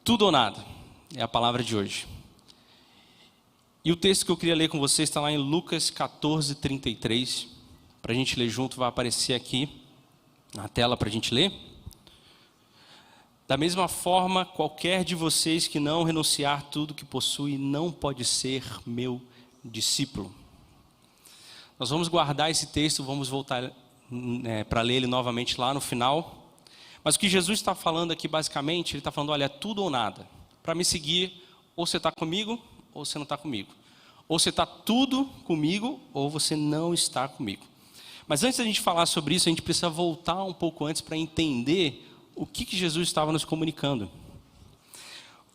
Tudo ou nada é a palavra de hoje. E o texto que eu queria ler com vocês está lá em Lucas 14, 33. Para a gente ler junto, vai aparecer aqui na tela para a gente ler. Da mesma forma, qualquer de vocês que não renunciar tudo que possui não pode ser meu discípulo. Nós vamos guardar esse texto, vamos voltar para ler ele novamente lá no final. Mas o que Jesus está falando aqui, basicamente, ele está falando, olha, é tudo ou nada. Para me seguir, ou você está comigo, ou você não está comigo. Ou você está tudo comigo, ou você não está comigo. Mas antes da gente falar sobre isso, a gente precisa voltar um pouco antes para entender o que Jesus estava nos comunicando.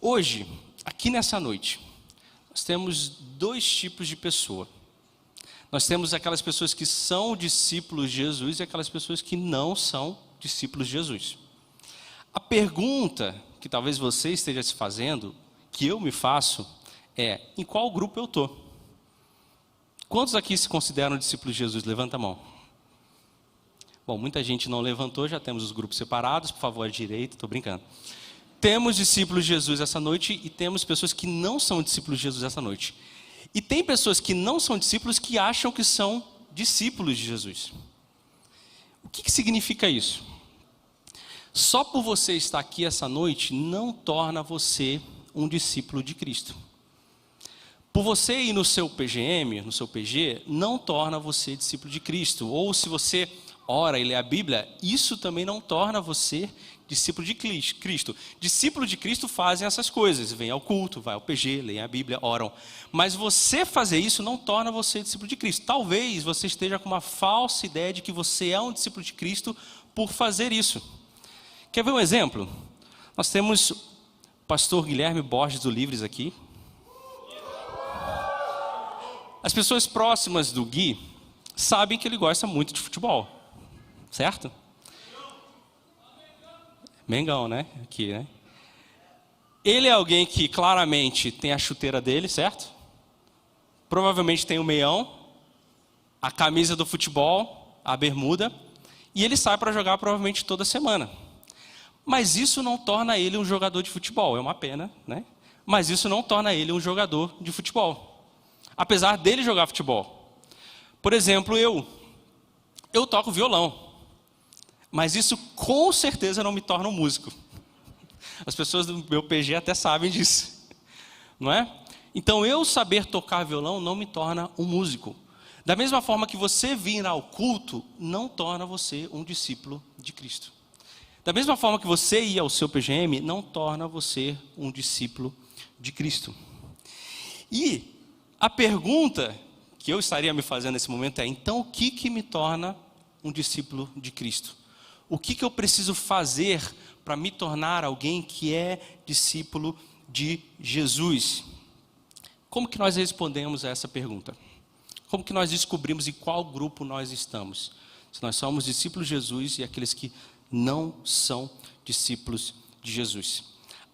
Hoje, aqui nessa noite, nós temos dois tipos de pessoa. Nós temos aquelas pessoas que são discípulos de Jesus e aquelas pessoas que não são discípulos de Jesus. A pergunta que talvez você esteja se fazendo, que eu me faço, é: em qual grupo eu estou? Quantos aqui se consideram discípulos de Jesus? Levanta a mão. Bom, muita gente não levantou, já temos os grupos separados, por favor, à direita, estou brincando. Temos discípulos de Jesus essa noite e temos pessoas que não são discípulos de Jesus essa noite. E tem pessoas que não são discípulos que acham que são discípulos de Jesus. O que significa isso? Só por você estar aqui essa noite não torna você um discípulo de Cristo. Por você ir no seu PGM, no seu PG, não torna você discípulo de Cristo. Ou se você ora e lê a Bíblia, isso também não torna você discípulo de Cristo. Discípulo de Cristo fazem essas coisas, vêm ao culto, vai ao PG, leem a Bíblia, oram. Mas você fazer isso não torna você discípulo de Cristo. Talvez você esteja com uma falsa ideia de que você é um discípulo de Cristo por fazer isso. Quer ver um exemplo? Nós temos o pastor Guilherme Borges do Livres aqui. As pessoas próximas do Gui sabem que ele gosta muito de futebol, certo? Mengão, né? Aqui, né? Ele é alguém que claramente tem a chuteira dele, certo? Provavelmente tem o meião, a camisa do futebol, a bermuda, e ele sai para jogar provavelmente toda semana. Mas isso não torna ele um jogador de futebol, é uma pena, né? Mas isso não torna ele um jogador de futebol, apesar dele jogar futebol. Por exemplo, eu toco violão. Mas isso com certeza não me torna um músico. As pessoas do meu PG até sabem disso, não é? Então eu saber tocar violão não me torna um músico. Da mesma forma que você vir ao culto não torna você um discípulo de Cristo. Da mesma forma que você ir ao seu PGM não torna você um discípulo de Cristo. E a pergunta que eu estaria me fazendo nesse momento é: então o que me torna um discípulo de Cristo? O que eu preciso fazer para me tornar alguém que é discípulo de Jesus? Como que nós respondemos a essa pergunta? Como que nós descobrimos em qual grupo nós estamos? Se nós somos discípulos de Jesus e aqueles que não são discípulos de Jesus.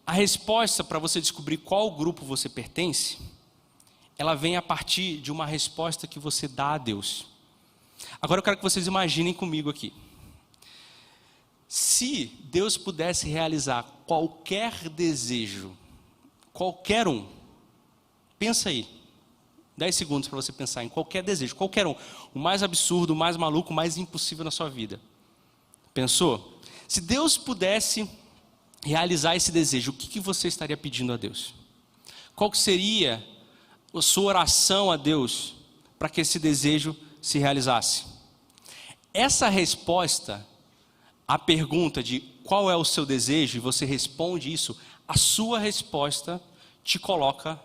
A resposta para você descobrir qual grupo você pertence, ela vem a partir de uma resposta que você dá a Deus. Agora eu quero que vocês imaginem comigo aqui. Se Deus pudesse realizar qualquer desejo, qualquer um, pensa aí, 10 segundos para você pensar em qualquer desejo, qualquer um, o mais absurdo, o mais maluco, o mais impossível na sua vida. Pensou? Se Deus pudesse realizar esse desejo, o que você estaria pedindo a Deus? Qual que seria a sua oração a Deus para que esse desejo se realizasse? Essa resposta a pergunta de qual é o seu desejo, e você responde isso, a sua resposta te coloca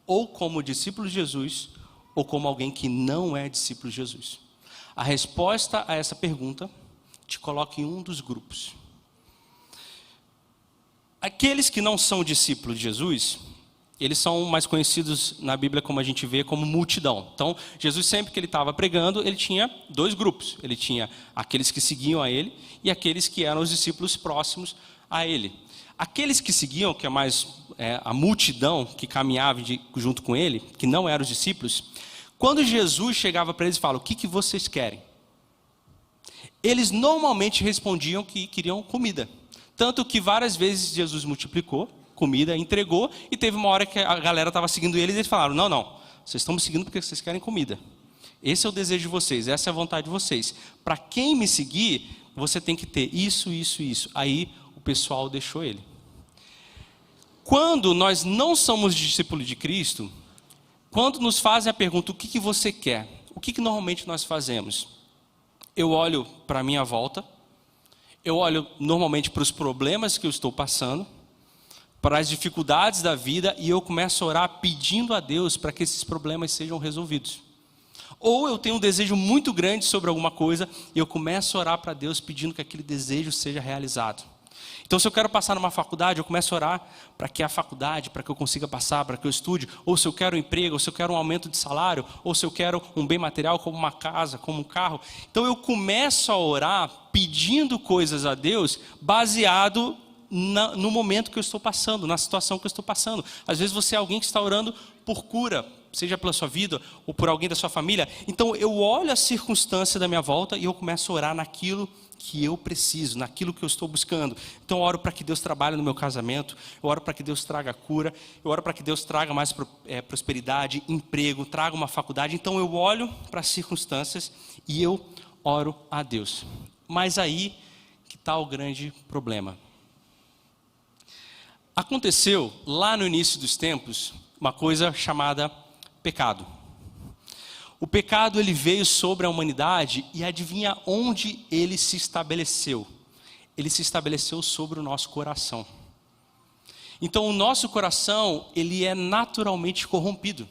ou como discípulo de Jesus, ou como alguém que não é discípulo de Jesus. A resposta a essa pergunta te coloca em um dos grupos. Aqueles que não são discípulos de Jesus, eles são mais conhecidos na Bíblia, como a gente vê, como multidão. Então, Jesus sempre que ele estava pregando, ele tinha dois grupos. Ele tinha aqueles que seguiam a ele e aqueles que eram os discípulos próximos a ele. Aqueles que seguiam, que é mais a multidão que caminhava junto com ele, que não eram os discípulos, quando Jesus chegava para eles e falava: o que vocês querem? Eles normalmente respondiam que queriam comida. Tanto que várias vezes Jesus multiplicou comida, entregou, e teve uma hora que a galera estava seguindo eles, e eles falaram, não, vocês estão me seguindo porque vocês querem comida. Esse é o desejo de vocês, essa é a vontade de vocês. Para quem me seguir, você tem que ter isso, isso, isso. Aí o pessoal deixou ele. Quando nós não somos discípulos de Cristo, quando nos fazem a pergunta, o que você quer? O que normalmente nós fazemos? Eu olho para a minha volta, eu olho normalmente para os problemas que eu estou passando, para as dificuldades da vida, e eu começo a orar pedindo a Deus para que esses problemas sejam resolvidos. Ou eu tenho um desejo muito grande sobre alguma coisa, e eu começo a orar para Deus pedindo que aquele desejo seja realizado. Então, se eu quero passar numa faculdade, eu começo a orar para que a faculdade, para que eu consiga passar, para que eu estude. Ou se eu quero um emprego, ou se eu quero um aumento de salário, ou se eu quero um bem material como uma casa, como um carro. Então, eu começo a orar pedindo coisas a Deus baseado no momento que eu estou passando, na situação que eu estou passando. Às vezes você é alguém que está orando por cura, seja pela sua vida ou por alguém da sua família. Então eu olho a circunstância da minha volta e eu começo a orar naquilo que eu preciso, naquilo que eu estou buscando. Então eu oro para que Deus trabalhe no meu casamento, eu oro para que Deus traga cura, eu oro para que Deus traga mais prosperidade, emprego, traga uma faculdade. Então eu olho para as circunstâncias e eu oro a Deus. Mas aí que está o grande problema. Aconteceu lá no início dos tempos uma coisa chamada pecado. O pecado ele veio sobre a humanidade e adivinha onde ele se estabeleceu? Ele se estabeleceu sobre o nosso coração. Então o nosso coração ele é naturalmente corrompido.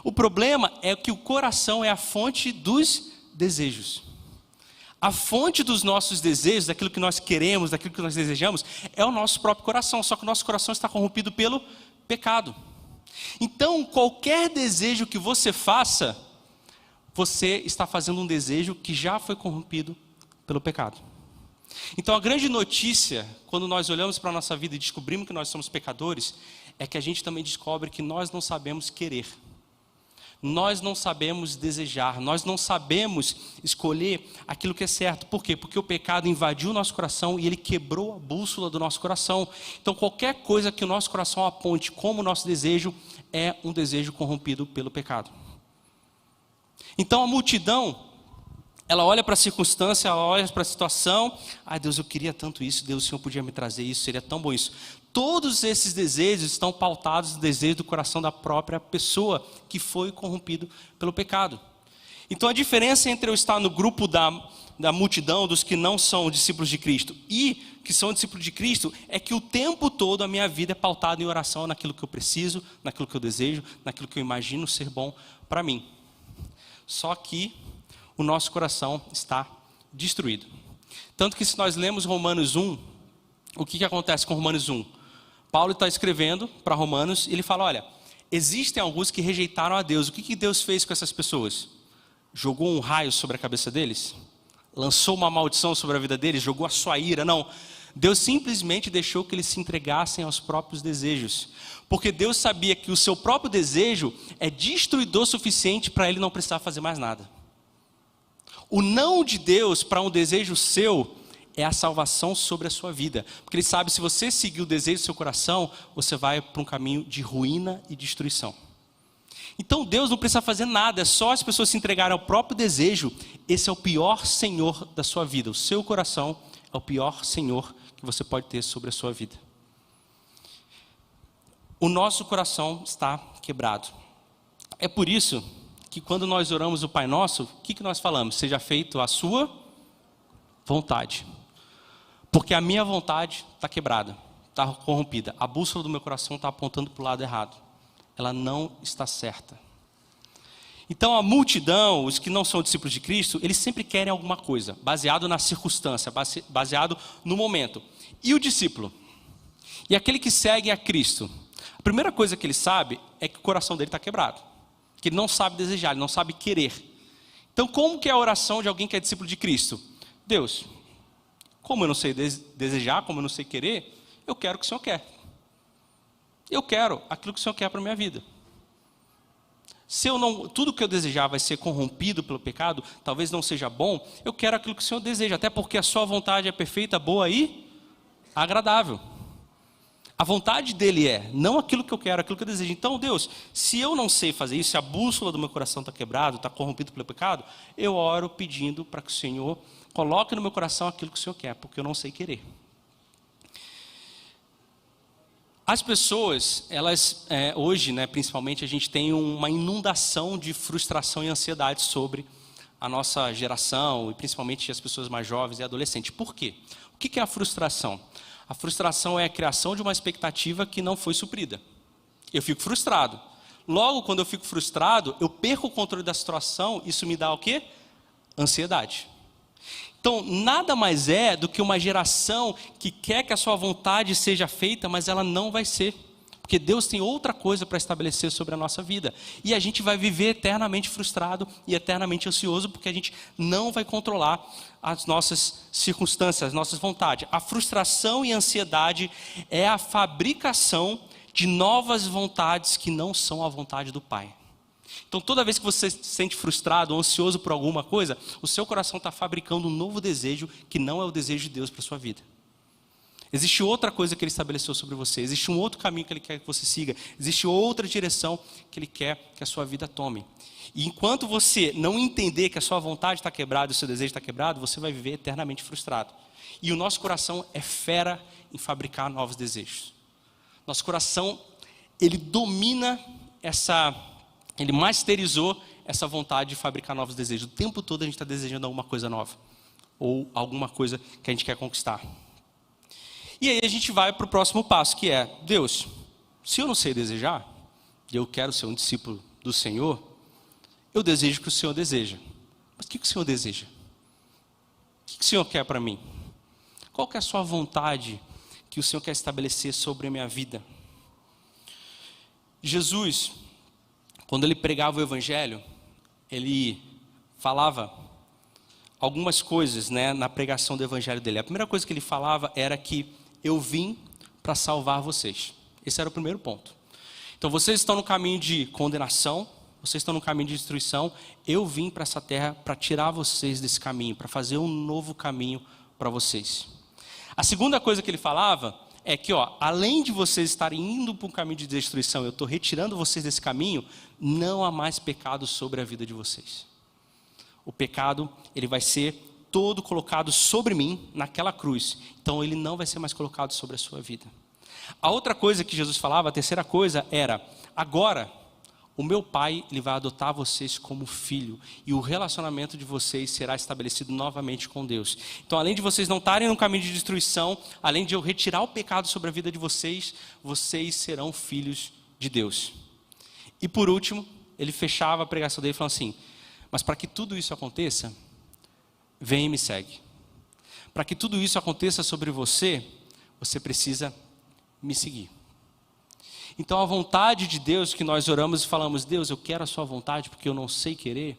O problema é que o coração é a fonte dos desejos. A fonte dos nossos desejos, daquilo que nós queremos, daquilo que nós desejamos, é o nosso próprio coração. Só que o nosso coração está corrompido pelo pecado. Então, qualquer desejo que você faça, você está fazendo um desejo que já foi corrompido pelo pecado. Então, a grande notícia, quando nós olhamos para a nossa vida e descobrimos que nós somos pecadores, é que a gente também descobre que nós não sabemos querer. Nós não sabemos desejar, nós não sabemos escolher aquilo que é certo. Por quê? Porque o pecado invadiu o nosso coração e ele quebrou a bússola do nosso coração. Então qualquer coisa que o nosso coração aponte como nosso desejo é um desejo corrompido pelo pecado. Então a multidão, ela olha para a circunstância, ela olha para a situação. Ai Deus, eu queria tanto isso, Deus, o Senhor podia me trazer isso, seria tão bom isso. Todos esses desejos estão pautados no desejo do coração da própria pessoa que foi corrompido pelo pecado. Então a diferença entre eu estar no grupo da multidão, dos que não são discípulos de Cristo e que são discípulos de Cristo, é que o tempo todo a minha vida é pautada em oração naquilo que eu preciso, naquilo que eu desejo, naquilo que eu imagino ser bom para mim. Só que o nosso coração está destruído. Tanto que se nós lemos Romanos 1, o que acontece com Romanos 1? Paulo está escrevendo para Romanos e ele fala, olha, existem alguns que rejeitaram a Deus. O que Deus fez com essas pessoas? Jogou um raio sobre a cabeça deles? Lançou uma maldição sobre a vida deles? Jogou a sua ira? Não. Deus simplesmente deixou que eles se entregassem aos próprios desejos. Porque Deus sabia que o seu próprio desejo é destruidor o suficiente para ele não precisar fazer mais nada. O não de Deus para um desejo seu é a salvação sobre a sua vida. Porque Ele sabe, se você seguir o desejo do seu coração, você vai para um caminho de ruína e destruição. Então Deus não precisa fazer nada, é só as pessoas se entregarem ao próprio desejo. Esse é o pior senhor da sua vida. O seu coração é o pior senhor que você pode ter sobre a sua vida. O nosso coração está quebrado. É por isso que quando nós oramos o Pai Nosso, o que nós falamos? Seja feito a sua vontade. Porque a minha vontade está quebrada, está corrompida. A bússola do meu coração está apontando para o lado errado. Ela não está certa. Então a multidão, os que não são discípulos de Cristo, eles sempre querem alguma coisa, baseado na circunstância, baseado no momento. E o discípulo? E aquele que segue a Cristo? A primeira coisa que ele sabe é que o coração dele está quebrado. Que ele não sabe desejar, ele não sabe querer. Então como que é a oração de alguém que é discípulo de Cristo? Deus, como eu não sei desejar, como eu não sei querer, eu quero o que o Senhor quer. Eu quero aquilo que o Senhor quer para a minha vida. Se tudo que eu desejar vai ser corrompido pelo pecado, talvez não seja bom, eu quero aquilo que o Senhor deseja, até porque a sua vontade é perfeita, boa e agradável. A vontade dele é, não aquilo que eu quero, aquilo que eu desejo. Então, Deus, se eu não sei fazer isso, se a bússola do meu coração está quebrado, está corrompido pelo pecado, eu oro pedindo para que o Senhor coloque no meu coração aquilo que o Senhor quer, porque eu não sei querer. As pessoas, elas, hoje, principalmente, a gente tem uma inundação de frustração e ansiedade sobre a nossa geração, e principalmente as pessoas mais jovens e adolescentes. Por quê? O que é a frustração? A frustração é a criação de uma expectativa que não foi suprida. Eu fico frustrado. Logo, quando eu fico frustrado, eu perco o controle da situação, isso me dá o quê? Ansiedade. Então, nada mais é do que uma geração que quer que a sua vontade seja feita, mas ela não vai ser. Porque Deus tem outra coisa para estabelecer sobre a nossa vida. E a gente vai viver eternamente frustrado e eternamente ansioso, porque a gente não vai controlar as nossas circunstâncias, as nossas vontades. A frustração e a ansiedade é a fabricação de novas vontades que não são a vontade do Pai. Então, toda vez que você se sente frustrado ou ansioso por alguma coisa, o seu coração está fabricando um novo desejo que não é o desejo de Deus para a sua vida. Existe outra coisa que Ele estabeleceu sobre você, existe um outro caminho que Ele quer que você siga, existe outra direção que Ele quer que a sua vida tome. E enquanto você não entender que a sua vontade está quebrada, o seu desejo está quebrado, você vai viver eternamente frustrado. E o nosso coração é fera em fabricar novos desejos. Nosso coração, ele domina ele masterizou essa vontade de fabricar novos desejos. O tempo todo a gente está desejando alguma coisa nova, ou alguma coisa que a gente quer conquistar. E aí a gente vai para o próximo passo, que é, Deus, se eu não sei desejar, e eu quero ser um discípulo do Senhor, eu desejo o que o Senhor deseja. Mas o que o Senhor deseja? O que o Senhor quer para mim? Qual que é a sua vontade que o Senhor quer estabelecer sobre a minha vida? Jesus, quando Ele pregava o Evangelho, Ele falava algumas coisas, na pregação do Evangelho dele. A primeira coisa que Ele falava era que eu vim para salvar vocês. Esse era o primeiro ponto. Então, vocês estão no caminho de condenação, vocês estão no caminho de destruição, eu vim para essa terra para tirar vocês desse caminho, para fazer um novo caminho para vocês. A segunda coisa que Ele falava é que, além de vocês estarem indo para um caminho de destruição, eu estou retirando vocês desse caminho, não há mais pecado sobre a vida de vocês. O pecado, ele vai ser todo colocado sobre mim naquela cruz. Então ele não vai ser mais colocado sobre a sua vida. A outra coisa que Jesus falava, a terceira coisa era, agora o meu Pai, ele vai adotar vocês como filho, e o relacionamento de vocês será estabelecido novamente com Deus. Então, além de vocês não estarem no caminho de destruição, além de eu retirar o pecado sobre a vida de vocês, vocês serão filhos de Deus. E por último, ele fechava a pregação dele falando assim, mas para que tudo isso aconteça, vem e me segue. Para que tudo isso aconteça sobre você, você precisa me seguir. Então a vontade de Deus que nós oramos e falamos, Deus, eu quero a sua vontade porque eu não sei querer.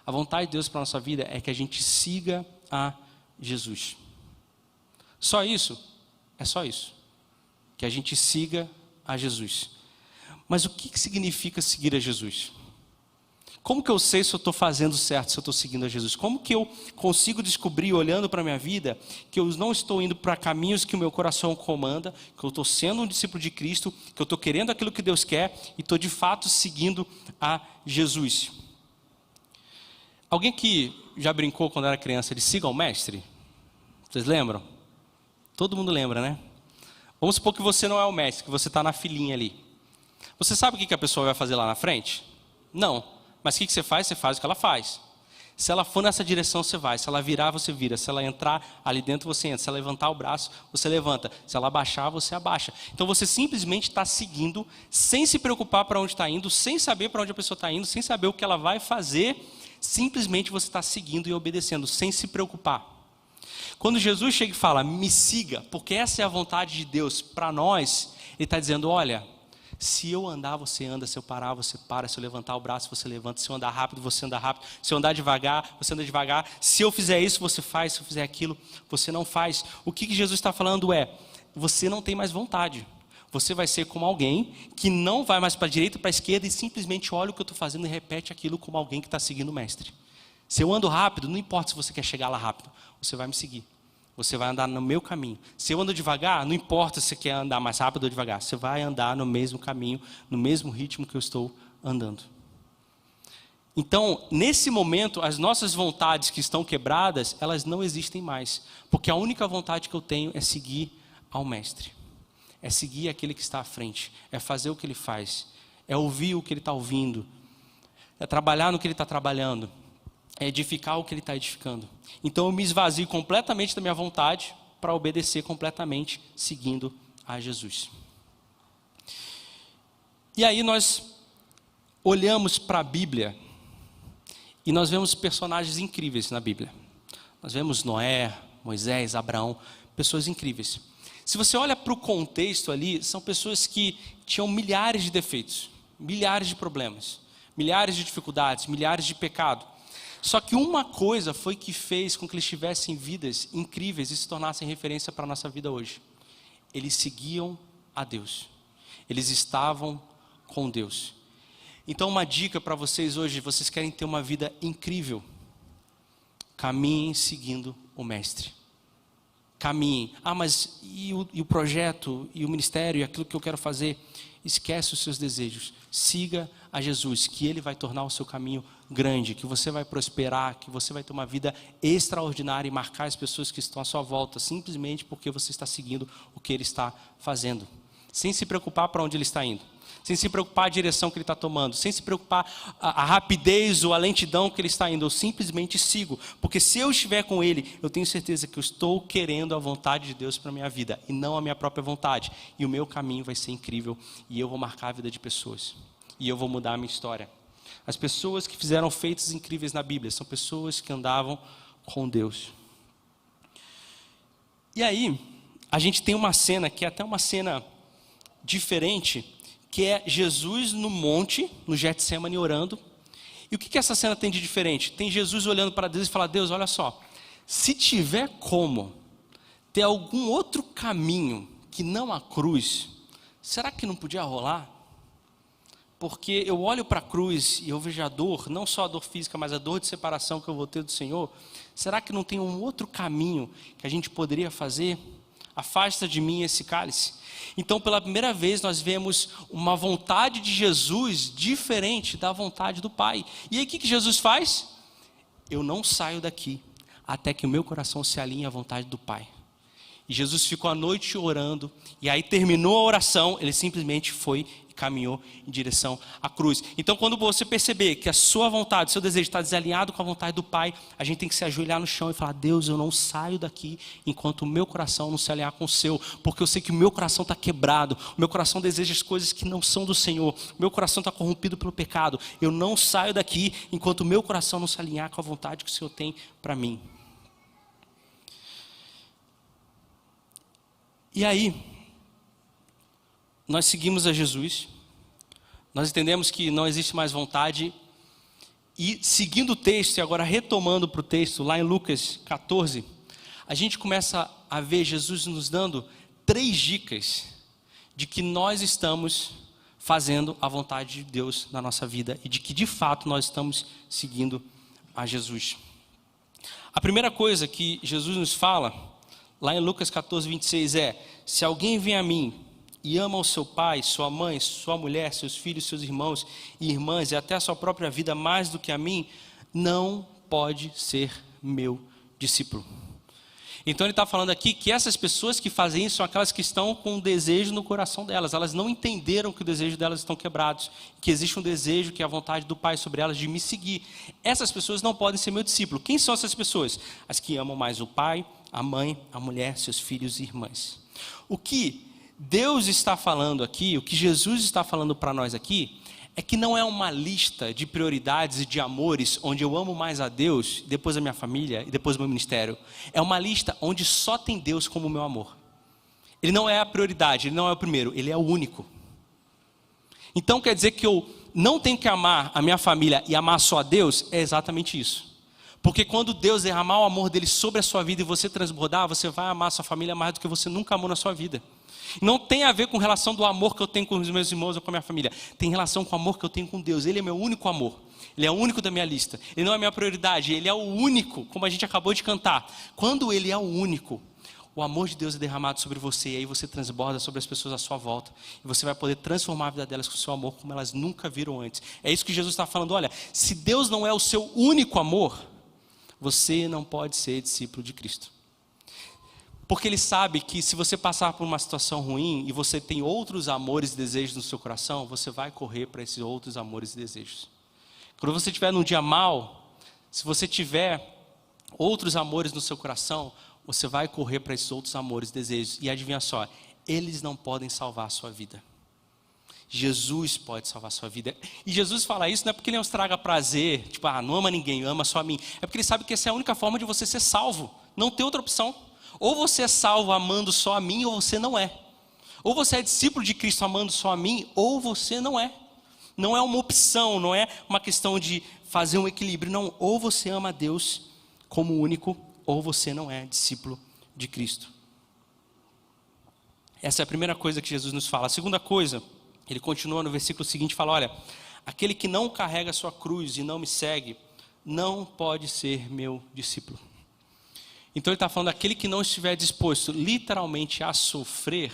A vontade de Deus para a nossa vida é que a gente siga a Jesus. Só isso? É só isso. Que a gente siga a Jesus. Mas o que significa seguir a Jesus? Como que eu sei se eu estou fazendo certo, se eu estou seguindo a Jesus? Como que eu consigo descobrir, olhando para a minha vida, que eu não estou indo para caminhos que o meu coração comanda, que eu estou sendo um discípulo de Cristo, que eu estou querendo aquilo que Deus quer e estou de fato seguindo a Jesus? Alguém que já brincou quando era criança de siga o mestre? Vocês lembram? Todo mundo lembra, né? Vamos supor que você não é o mestre, que você está na filinha ali. Você sabe o que a pessoa vai fazer lá na frente? Não. Mas o que você faz? Você faz o que ela faz. Se ela for nessa direção, você vai. Se ela virar, você vira. Se ela entrar ali dentro, você entra. Se ela levantar o braço, você levanta. Se ela abaixar, você abaixa. Então você simplesmente está seguindo, sem se preocupar para onde está indo, sem saber para onde a pessoa está indo, sem saber o que ela vai fazer. Simplesmente você está seguindo e obedecendo, sem se preocupar. Quando Jesus chega e fala, me siga, porque essa é a vontade de Deus para nós, Ele está dizendo, olha, se eu andar, você anda, se eu parar, você para, se eu levantar o braço, você levanta, se eu andar rápido, você anda rápido, se eu andar devagar, você anda devagar, se eu fizer isso, você faz, se eu fizer aquilo, você não faz. O que Jesus está falando é, você não tem mais vontade, você vai ser como alguém que não vai mais para a direita, para a esquerda e simplesmente olha o que eu estou fazendo e repete aquilo como alguém que está seguindo o mestre. Se eu ando rápido, não importa se você quer chegar lá rápido, você vai me seguir, Você vai andar no meu caminho. Se eu ando devagar, não importa se você quer andar mais rápido ou devagar. Você vai andar no mesmo caminho, no mesmo ritmo que eu estou andando. Então, nesse momento, as nossas vontades que estão quebradas, elas não existem mais. Porque a única vontade que eu tenho é seguir ao Mestre. É seguir aquele que está à frente. É fazer o que ele faz. É ouvir o que ele está ouvindo. É trabalhar no que ele está trabalhando. É edificar o que ele está edificando. Então eu me esvazio completamente da minha vontade para obedecer completamente, seguindo a Jesus. E aí nós olhamos para a Bíblia e nós vemos personagens incríveis na Bíblia. Nós vemos Noé, Moisés, Abraão, pessoas incríveis. Se você olha para o contexto ali, são pessoas que tinham milhares de defeitos, milhares de problemas, milhares de dificuldades, milhares de pecados. Só que uma coisa foi que fez com que eles tivessem vidas incríveis e se tornassem referência para a nossa vida hoje. Eles seguiam a Deus. Eles estavam com Deus. Então uma dica para vocês hoje, vocês querem ter uma vida incrível. Caminhem seguindo o Mestre. Caminhem. Mas e o projeto, e o ministério, e aquilo que eu quero fazer? Esquece os seus desejos. Siga a Jesus, que Ele vai tornar o seu caminho grande, que você vai prosperar, que você vai ter uma vida extraordinária e marcar as pessoas que estão à sua volta, simplesmente porque você está seguindo o que Ele está fazendo. Sem se preocupar para onde Ele está indo. Sem se preocupar a direção que Ele está tomando. Sem se preocupar a rapidez ou a lentidão que Ele está indo. Eu simplesmente sigo. Porque se eu estiver com Ele, eu tenho certeza que eu estou querendo a vontade de Deus para a minha vida. E não a minha própria vontade. E o meu caminho vai ser incrível. E eu vou marcar a vida de pessoas. E eu vou mudar a minha história. As pessoas que fizeram feitos incríveis na Bíblia são pessoas que andavam com Deus. E aí, a gente tem uma cena que é até uma cena diferente, que é Jesus no monte, no Getsemane, orando. E o que essa cena tem de diferente? Tem Jesus olhando para Deus e fala: Deus, olha só, se tiver como ter algum outro caminho que não a cruz, será que não podia rolar? Porque eu olho para a cruz e eu vejo a dor, não só a dor física, mas a dor de separação que eu vou ter do Senhor. Será que não tem um outro caminho que a gente poderia fazer? Afasta de mim esse cálice. Então, pela primeira vez, nós vemos uma vontade de Jesus diferente da vontade do Pai. E aí, o que Jesus faz? Eu não saio daqui até que o meu coração se alinhe à vontade do Pai. E Jesus ficou a noite orando, e aí terminou a oração, ele simplesmente foi e caminhou em direção à cruz. Então, quando você perceber que a sua vontade, o seu desejo está desalinhado com a vontade do Pai, a gente tem que se ajoelhar no chão e falar: Deus, eu não saio daqui enquanto o meu coração não se alinhar com o seu, porque eu sei que o meu coração está quebrado, o meu coração deseja as coisas que não são do Senhor, o meu coração está corrompido pelo pecado. Eu não saio daqui enquanto o meu coração não se alinhar com a vontade que o Senhor tem para mim. E aí, nós seguimos a Jesus, nós entendemos que não existe mais vontade, e seguindo o texto, e agora retomando para o texto, lá em Lucas 14, a gente começa a ver Jesus nos dando 3 dicas de que nós estamos fazendo a vontade de Deus na nossa vida, e de que de fato nós estamos seguindo a Jesus. A primeira coisa que Jesus nos fala, lá em Lucas 14, 26 é: se alguém vem a mim e ama o seu pai, sua mãe, sua mulher, seus filhos, seus irmãos e irmãs, e até a sua própria vida mais do que a mim, não pode ser meu discípulo. Então ele está falando aqui que essas pessoas que fazem isso são aquelas que estão com um desejo no coração delas. Elas não entenderam que o desejo delas estão quebrados, que existe um desejo, que é a vontade do Pai sobre elas de me seguir. Essas pessoas não podem ser meu discípulo. Quem são essas pessoas? As que amam mais o pai, a mãe, a mulher, seus filhos e irmãs. O que Deus está falando aqui, o que Jesus está falando para nós aqui, é que não é uma lista de prioridades e de amores onde eu amo mais a Deus, depois a minha família e depois o meu ministério. É uma lista onde só tem Deus como meu amor. Ele não é a prioridade, ele não é o primeiro, ele é o único. Então quer dizer que eu não tenho que amar a minha família e amar só a Deus? É exatamente isso. Porque quando Deus derramar o amor dele sobre a sua vida e você transbordar, você vai amar a sua família mais do que você nunca amou na sua vida. Não tem a ver com relação do amor que eu tenho com os meus irmãos ou com a minha família. Tem relação com o amor que eu tenho com Deus. Ele é meu único amor. Ele é o único da minha lista. Ele não é a minha prioridade. Ele é o único, como a gente acabou de cantar. Quando ele é o único, o amor de Deus é derramado sobre você, e aí você transborda sobre as pessoas à sua volta, e você vai poder transformar a vida delas com o seu amor como elas nunca viram antes. É isso que Jesus está falando. Olha, se Deus não é o seu único amor, você não pode ser discípulo de Cristo. Porque Ele sabe que se você passar por uma situação ruim e você tem outros amores e desejos no seu coração, você vai correr para esses outros amores e desejos. Quando você estiver num dia mal, se você tiver outros amores no seu coração, você vai correr para esses outros amores e desejos. E adivinha só, eles não podem salvar a sua vida. Jesus pode salvar a sua vida. E Jesus fala isso não é porque Ele é um estraga prazer, tipo, não ama ninguém, ama só a mim. É porque Ele sabe que essa é a única forma de você ser salvo. Não tem outra opção. Ou você é salvo amando só a mim, ou você não é. Ou você é discípulo de Cristo amando só a mim, ou você não é. Não é uma opção, não é uma questão de fazer um equilíbrio. Não, ou você ama a Deus como único, ou você não é discípulo de Cristo. Essa é a primeira coisa que Jesus nos fala. A segunda coisa, Ele continua no versículo seguinte, fala, olha, aquele que não carrega a sua cruz e não me segue, não pode ser meu discípulo. Então Ele está falando, aquele que não estiver disposto literalmente a sofrer,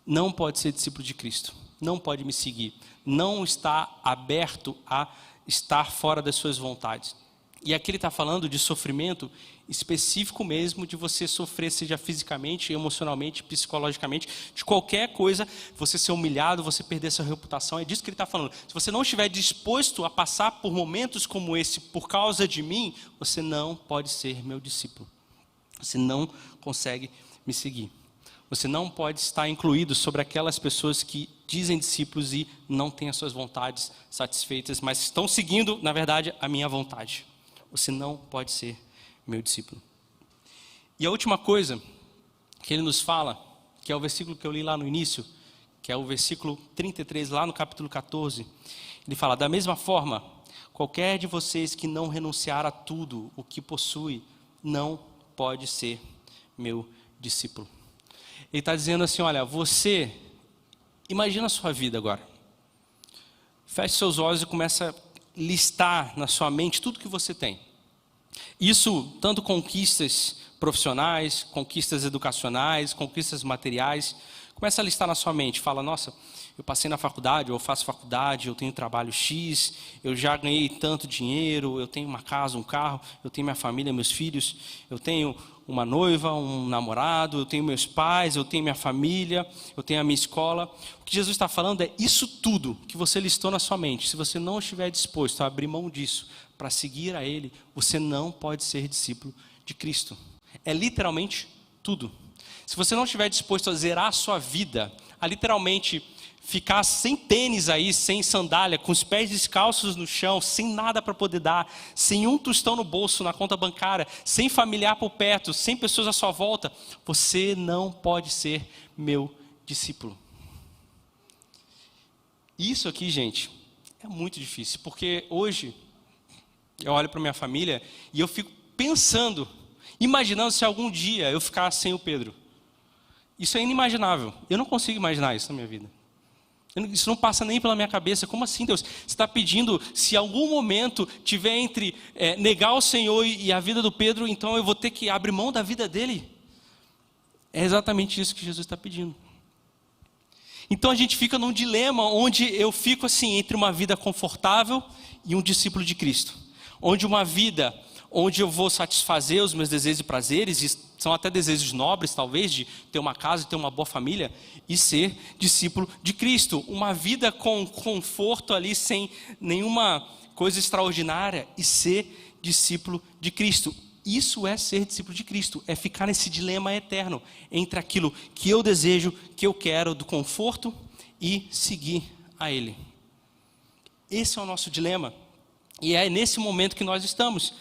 não pode ser discípulo de Cristo, não pode me seguir, não está aberto a estar fora das suas vontades. E aqui Ele está falando de sofrimento específico mesmo, de você sofrer, seja fisicamente, emocionalmente, psicologicamente, de qualquer coisa, você ser humilhado, você perder sua reputação, é disso que Ele está falando. Se você não estiver disposto a passar por momentos como esse por causa de mim, você não pode ser meu discípulo. Você não consegue me seguir. Você não pode estar incluído sobre aquelas pessoas que dizem discípulos e não têm as suas vontades satisfeitas, mas estão seguindo, na verdade, a minha vontade. Você não pode ser meu discípulo. E a última coisa que Ele nos fala, que é o versículo que eu li lá no início, que é o versículo 33, lá no capítulo 14, Ele fala, da mesma forma, qualquer de vocês que não renunciar a tudo o que possui, não pode ser meu discípulo. Ele está dizendo assim, olha, você, imagina a sua vida agora. Feche seus olhos e começa a listar na sua mente tudo que você tem. Isso, tanto conquistas profissionais, conquistas educacionais, conquistas materiais. Começa a listar na sua mente, fala, nossa, eu passei na faculdade, eu faço faculdade, eu tenho trabalho X, eu já ganhei tanto dinheiro, eu tenho uma casa, um carro, eu tenho minha família, meus filhos, eu tenho uma noiva, um namorado, eu tenho meus pais, eu tenho minha família, eu tenho a minha escola. O que Jesus está falando é isso tudo que você listou na sua mente. Se você não estiver disposto a abrir mão disso para seguir a Ele, você não pode ser discípulo de Cristo. É literalmente tudo. Se você não estiver disposto a zerar a sua vida, a literalmente ficar sem tênis aí, sem sandália, com os pés descalços no chão, sem nada para poder dar, sem um tostão no bolso, na conta bancária, sem familiar por perto, sem pessoas à sua volta, você não pode ser meu discípulo. Isso aqui, gente, é muito difícil, porque hoje eu olho para minha família e eu fico pensando, imaginando se algum dia eu ficar sem o Pedro. Isso é inimaginável, eu não consigo imaginar isso na minha vida. Isso não passa nem pela minha cabeça. Como assim, Deus? Você está pedindo, se algum momento tiver entre negar o Senhor e a vida do Pedro, então eu vou ter que abrir mão da vida dele? É exatamente isso que Jesus está pedindo. Então a gente fica num dilema onde eu fico assim, entre uma vida confortável e um discípulo de Cristo. Onde uma vida onde eu vou satisfazer os meus desejos e prazeres, e são até desejos nobres talvez, de ter uma casa e ter uma boa família, e ser discípulo de Cristo. Uma vida com conforto ali, sem nenhuma coisa extraordinária, e ser discípulo de Cristo. Isso é ser discípulo de Cristo, é ficar nesse dilema eterno, entre aquilo que eu desejo, que eu quero, do conforto, e seguir a Ele. Esse é o nosso dilema, e é nesse momento que nós estamos.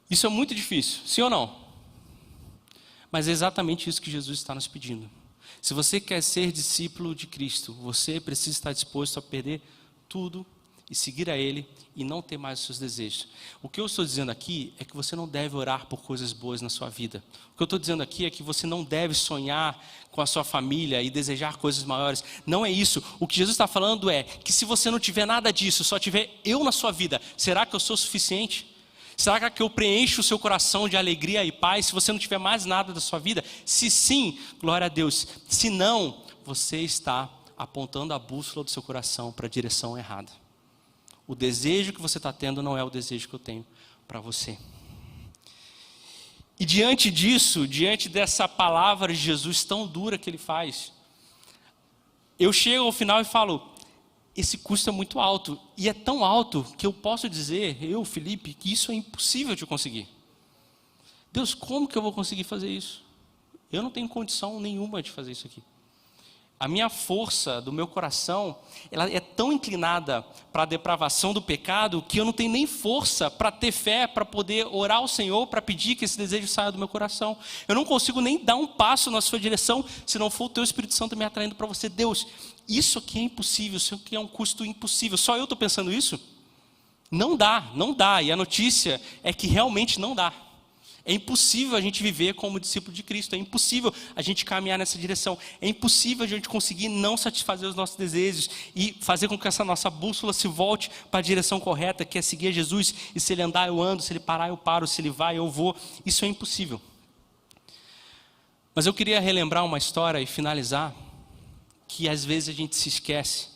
Isso é muito difícil, sim ou não? Mas é exatamente isso que Jesus está nos pedindo. Se você quer ser discípulo de Cristo, você precisa estar disposto a perder tudo e seguir a Ele e não ter mais os seus desejos. O que eu estou dizendo aqui é que você não deve orar por coisas boas na sua vida. O que eu estou dizendo aqui é que você não deve sonhar com a sua família e desejar coisas maiores. Não é isso. O que Jesus está falando é que se você não tiver nada disso, só tiver eu na sua vida, será que eu sou suficiente? Será que eu preencho o seu coração de alegria e paz se você não tiver mais nada da sua vida? Se sim, glória a Deus. Se não, você está apontando a bússola do seu coração para a direção errada. O desejo que você está tendo não é o desejo que eu tenho para você. E diante disso, diante dessa palavra de Jesus tão dura que ele faz, eu chego ao final e falo, esse custo é muito alto. E é tão alto que eu posso dizer, eu, Felipe, que isso é impossível de conseguir. Deus, como que eu vou conseguir fazer isso? Eu não tenho condição nenhuma de fazer isso aqui. A minha força do meu coração, ela é tão inclinada para a depravação do pecado, que eu não tenho nem força para ter fé, para poder orar ao Senhor, para pedir que esse desejo saia do meu coração. Eu não consigo nem dar um passo na sua direção, se não for o teu Espírito Santo me atraindo para você. Deus, isso aqui é impossível, isso aqui é um custo impossível. Só eu estou pensando isso? Não dá, não dá. E a notícia é que realmente não dá. É impossível a gente viver como discípulo de Cristo. É impossível a gente caminhar nessa direção. É impossível a gente conseguir não satisfazer os nossos desejos e fazer com que essa nossa bússola se volte para a direção correta, que é seguir a Jesus. E se ele andar, eu ando. Se ele parar, eu paro. Se ele vai, eu vou. Isso é impossível. Mas eu queria relembrar uma história e finalizar, que às vezes a gente se esquece,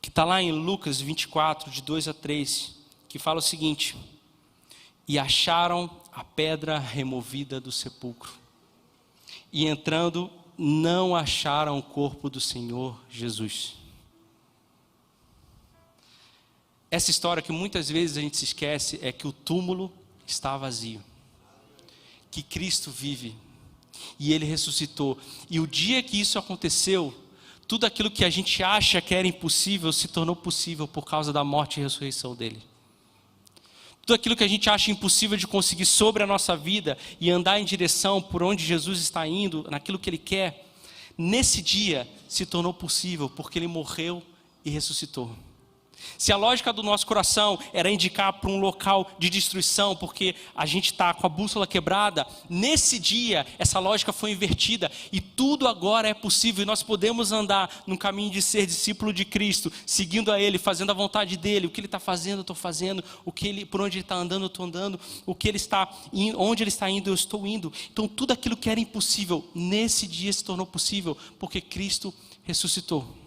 que está lá em Lucas 24, de 2 a 3, que fala o seguinte: e acharam a pedra removida do sepulcro, e entrando, não acharam o corpo do Senhor Jesus. Essa história que muitas vezes a gente se esquece é que o túmulo está vazio, que Cristo vive, e Ele ressuscitou. E o dia que isso aconteceu, tudo aquilo que a gente acha que era impossível, se tornou possível por causa da morte e ressurreição dEle. Tudo aquilo que a gente acha impossível de conseguir sobre a nossa vida e andar em direção por onde Jesus está indo, naquilo que Ele quer, nesse dia se tornou possível porque Ele morreu e ressuscitou. Se a lógica do nosso coração era indicar para um local de destruição, porque a gente está com a bússola quebrada, nesse dia essa lógica foi invertida e tudo agora é possível. E nós podemos andar no caminho de ser discípulo de Cristo, seguindo a Ele, fazendo a vontade dEle. O que Ele está fazendo, eu estou fazendo. Por onde Ele está andando, eu estou andando. Onde Ele está indo, eu estou indo. Então tudo aquilo que era impossível, nesse dia se tornou possível, porque Cristo ressuscitou.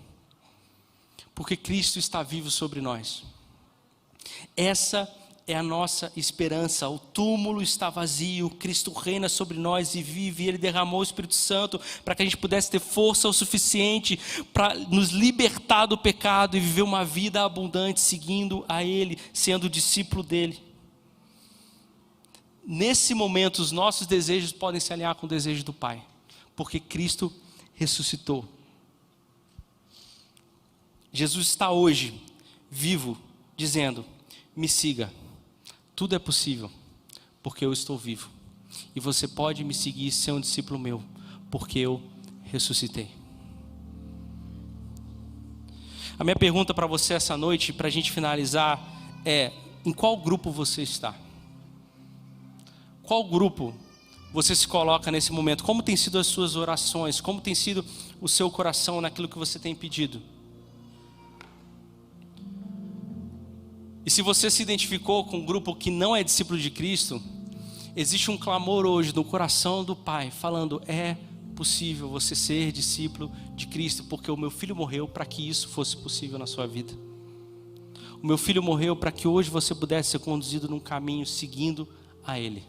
Porque Cristo está vivo sobre nós. Essa é a nossa esperança. O túmulo está vazio, Cristo reina sobre nós e vive. E Ele derramou o Espírito Santo para que a gente pudesse ter força o suficiente para nos libertar do pecado e viver uma vida abundante, seguindo a Ele, sendo discípulo dEle. Nesse momento, os nossos desejos podem se alinhar com o desejo do Pai, porque Cristo ressuscitou. Jesus está hoje vivo, dizendo: me siga, tudo é possível, porque eu estou vivo. E você pode me seguir e ser um discípulo meu, porque eu ressuscitei. A minha pergunta para você essa noite, para a gente finalizar, é: em qual grupo você está? Qual grupo você se coloca nesse momento? Como tem sido as suas orações? Como tem sido o seu coração naquilo que você tem pedido? E se você se identificou com um grupo que não é discípulo de Cristo, existe um clamor hoje no coração do Pai, falando: é possível você ser discípulo de Cristo, porque o meu filho morreu para que isso fosse possível na sua vida. O meu filho morreu para que hoje você pudesse ser conduzido num caminho seguindo a Ele.